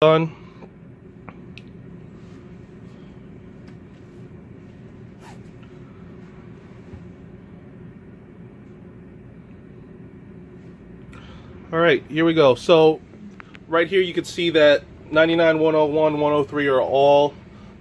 Done. All right, here we go. So right here you can see that 99, 101, 103 are all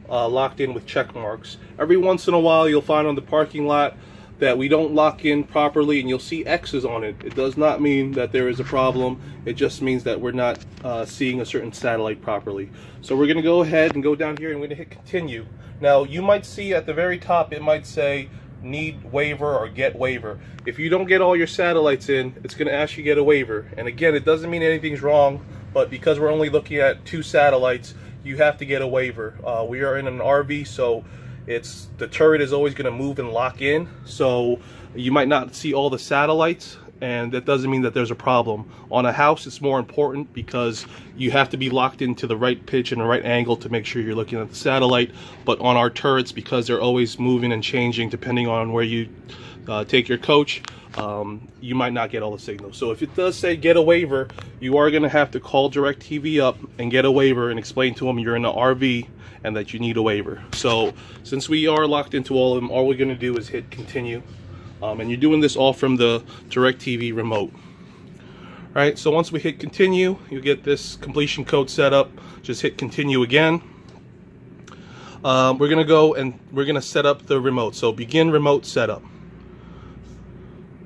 locked in with check marks. Every once in a while you'll find on the parking lot that we don't lock in properly and you'll see X's on it. It does not mean that there is a problem. It just means that we're not seeing a certain satellite properly. So we're going to go ahead and go down here and we're going to hit continue. Now you might see at the very top it might say need waiver or get waiver. If you don't get all your satellites in, it's going to ask you to get a waiver. And again, it doesn't mean anything's wrong, but because we're only looking at 2 satellites, you have to get a waiver. We are in an RV, so the turret is always going to move and lock in, so you might not see all the satellites, and that doesn't mean that there's a problem. On a house it's more important because you have to be locked into the right pitch and the right angle to make sure you're looking at the satellite. But on our turrets, because they're always moving and changing depending on where you take your coach, you might not get all the signals. So if it does say get a waiver, you are going to have to call DirecTV up and get a waiver and explain to them you're in an RV and that you need a waiver. So since we are locked into all of them, all we're going to do is hit continue. And you're doing this all from the DirecTV remote. All right, so once we hit continue, you get this completion code set up. Just hit continue again. We're going to go and we're going to set up the remote. So begin remote setup.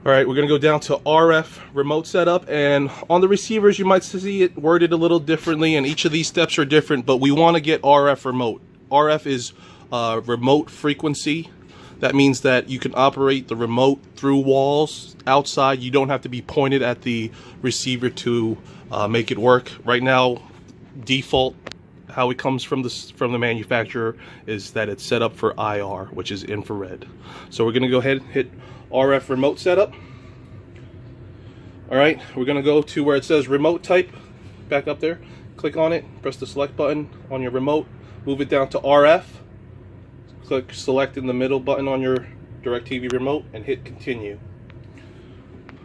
All right, we're going to go down to RF remote setup, and on the receivers you might see it worded a little differently, and each of these steps are different, but we want to get RF remote. RF is remote frequency. That means that you can operate the remote through walls outside. You don't have to be pointed at the receiver to make it work. Right now, default, how it comes from the manufacturer, is that it's set up for IR, which is infrared. So we're going to go ahead and hit RF remote setup. All right, we're going to go to where it says remote type, back up there, click on it, press the select button on your remote, move it down to RF, click select in the middle button on your DirecTV remote and hit continue.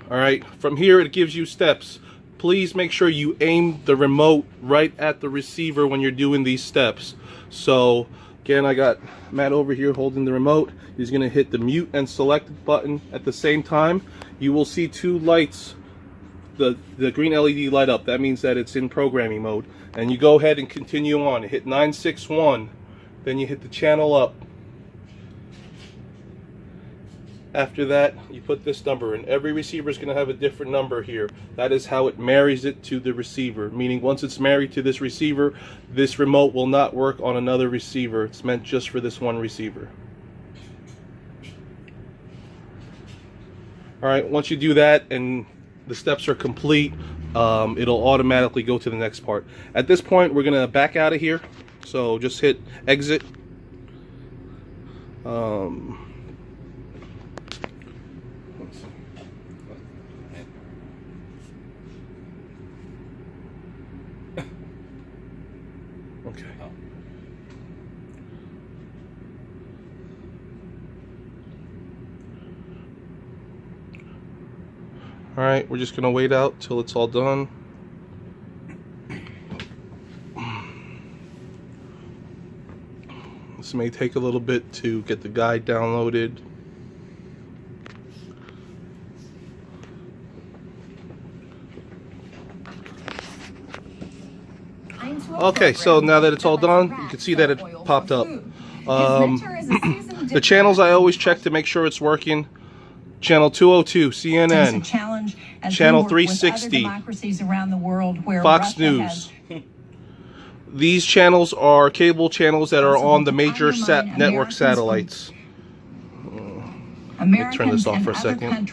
All right, from here it gives you steps. Please make sure you aim the remote right at the receiver when you're doing these steps. So again, I got Matt over here holding the remote. He's going to hit the mute and select button at the same time. You will see 2 lights, the green LED light up. That means that it's in programming mode. And you go ahead and continue on. Hit 961. Then you hit the channel up. After that, you put this number in. Every receiver is going to have a different number here. That is how it marries it to the receiver. Meaning once it's married to this receiver, this remote will not work on another receiver. It's meant just for this one receiver. Alright, once you do that and the steps are complete, it'll automatically go to the next part. At this point, we're going to back out of here. So just hit exit. Okay. All right, we're just gonna wait out till it's all done. This may take a little bit to get the guide downloaded. Okay, so now that it's all done, you can see that it popped up. The channels I always check to make sure it's working. Channel 202, CNN, Channel 360, Fox News. These channels are cable channels that are on the major network satellites. Let me turn this off for a second.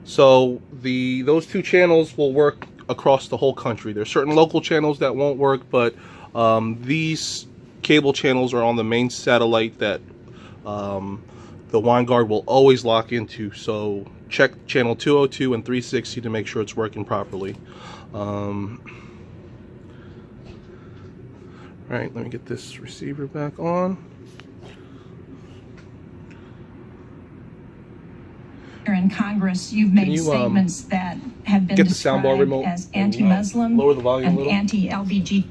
So those 2 channels will work across the whole country. There's certain local channels that won't work, but these cable channels are on the main satellite that the WineGuard will always lock into. So check channel 202 and 360 to make sure it's working properly. Alright, let me get this receiver back on. in Congress, you've made statements that have been described as anti-Muslim and anti-LGBT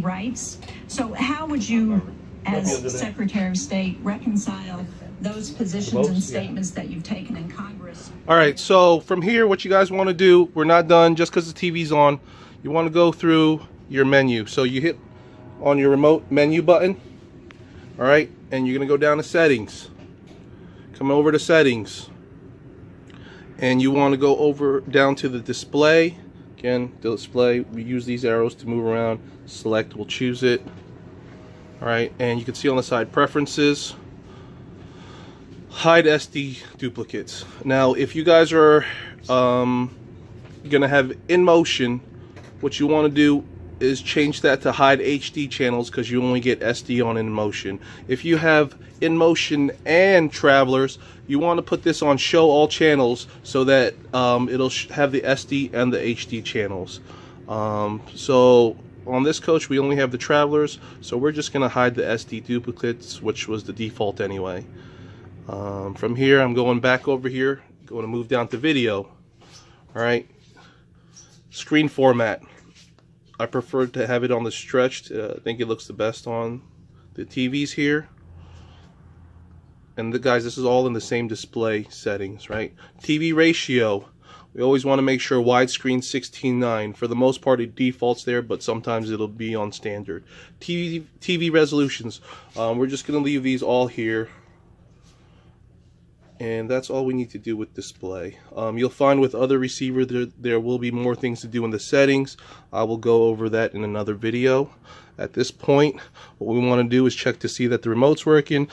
rights. So how would you, as Secretary of State, reconcile those positions and statements that you've taken in Congress? All right, so from here, what you guys want to do, we're not done just because the TV's on. You want to go through your menu. So you hit on your remote menu button, all right, and you're going to go down to settings. Come over to settings, and you want to go over down to the display. Again, display, we use these arrows to move around. Select, we'll choose it. All right, and you can see on the side preferences, hide SD duplicates. Now if you guys are gonna have in motion, what you want to do is change that to hide HD channels, because you only get SD on in motion. If you have in motion and travelers, you want to put this on show all channels, so that it'll have the SD and the HD channels. So on this coach we only have the travelers, so we're just gonna hide the SD duplicates, which was the default anyway. From here I'm going back over here, going to move down to video. All right, screen format, I prefer to have it on the stretched. I think it looks the best on the TVs here. And guys, this is all in the same display settings, right? TV ratio, we always want to make sure widescreen 16:9. For the most part it defaults there, but sometimes it'll be on standard. TV resolutions, we're just going to leave these all here. And that's all we need to do with display. You'll find with other receivers there will be more things to do in the settings. I will go over that in another video. At this point, what we want to do is check to see that the remote's working,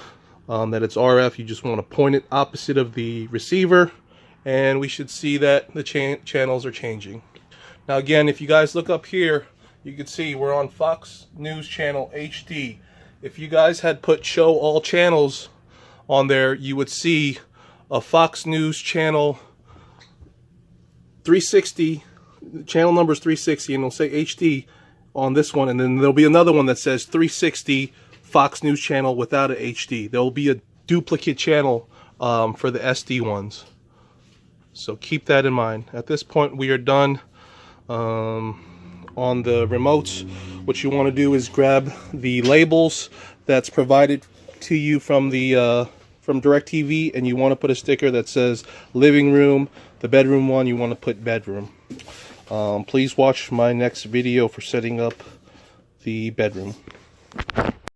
that it's RF. You just want to point it opposite of the receiver, and we should see that the channels are changing. Now again, if you guys look up here, you can see we're on Fox News Channel HD. If you guys had put show all channels on there, you would see a Fox News channel 360, channel number is 360, and it'll say HD on this one, and then there'll be another one that says 360 Fox News channel without a HD. There'll be a duplicate channel for the SD ones, so keep that in mind. At this point we are done. On the remotes, what you want to do is grab the labels that's provided to you from the from DirecTV, and you want to put a sticker that says living room. The bedroom one, you want to put bedroom. Please watch my next video for setting up the bedroom.